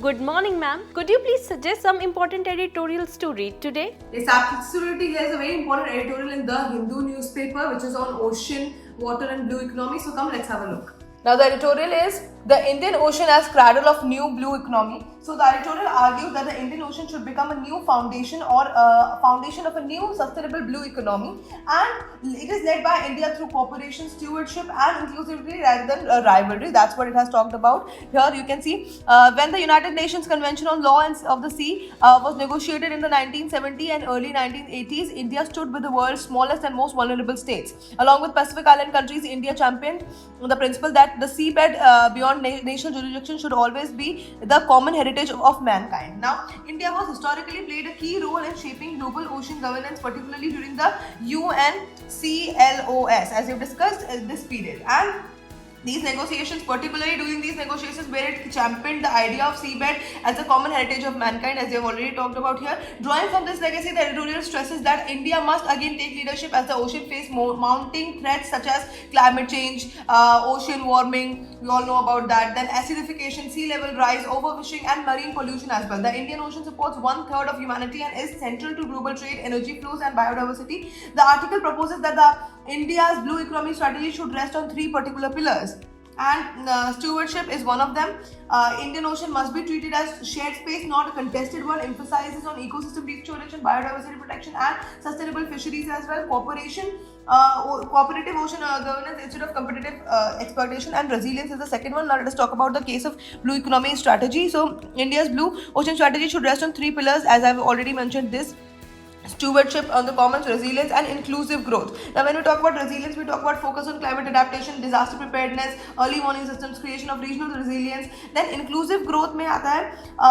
Good morning, ma'am. Could you please suggest some important editorials to read today? Yes, absolutely. There's a very important editorial in the Hindu newspaper which is on ocean, water and blue economy. So come, let's have a look. Now the editorial is the Indian Ocean as cradle of new blue economy. So the editorial argues that the Indian Ocean should become a new foundation or a foundation of a new sustainable blue economy, and it is led by India through cooperation, stewardship and inclusivity rather than rivalry. That's what it has talked about. Here you can see when the United Nations Convention on Law of the Sea was negotiated in the 1970s and early 1980s, India stood with the world's smallest and most vulnerable states. Along with Pacific Island countries, India championed the principle that the seabed beyond national jurisdiction should always be the common heritage of mankind. Now, India was historically played a key role in shaping global ocean governance, particularly during the UNCLOS, as we've discussed this period. And these negotiations, particularly during these negotiations where it championed the idea of seabed as a common heritage of mankind, as we have already talked about here. Drawing from this legacy, the editorial stresses that India must again take leadership as the ocean face mounting threats such as climate change, ocean warming, we all know about that, then acidification, sea level rise, overfishing and marine pollution as well. The Indian Ocean supports 1/3 of humanity and is central to global trade, energy flows and biodiversity. The article proposes that the India's blue economy strategy should rest on three particular pillars, and stewardship is one of them. Indian Ocean must be treated as shared space, not a contested one. Emphasizes on ecosystem restoration, biodiversity protection and sustainable fisheries as well. Cooperative ocean governance instead of competitive exploitation, and resilience is the second one. Now let us talk about the case of blue economy strategy. So India's blue ocean strategy should rest on three pillars, as I've already mentioned this: stewardship on the commons, resilience and inclusive growth. Now when we talk about resilience, we talk about focus on climate adaptation, disaster preparedness, early warning systems, creation of regional resilience. Then inclusive growth mein aata hai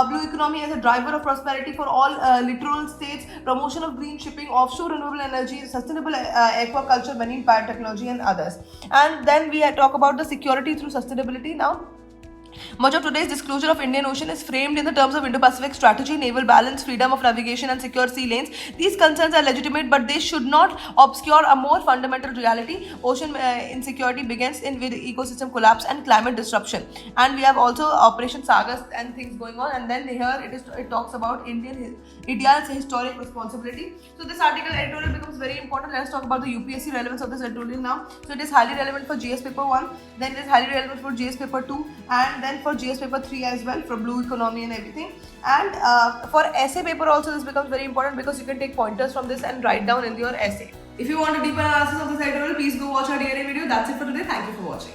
blue economy as a driver of prosperity for all littoral states, promotion of green shipping, offshore renewable energy, sustainable aquaculture, marine biotechnology and others. And then we talk about the security through sustainability. Now much of today's disclosure of Indian Ocean is framed in the terms of Indo-Pacific strategy, naval balance, freedom of navigation and secure sea lanes. These concerns are legitimate, but they should not obscure a more fundamental reality. Ocean insecurity begins with ecosystem collapse and climate disruption. And we have also Operation Sagas and things going on. And then here it talks about India's historic responsibility. So this article editorial becomes very important. Let us talk about the UPSC relevance of this editorial now. So it is highly relevant for GS paper 1, then it is highly relevant for GS paper 2, and then for GS paper 3 as well, for blue economy and everything. And for essay paper also this becomes very important, because you can take pointers from this and write down in your essay. If you want a deeper analysis of this editorial, please go watch our DNA video. That's it for today. Thank you for watching.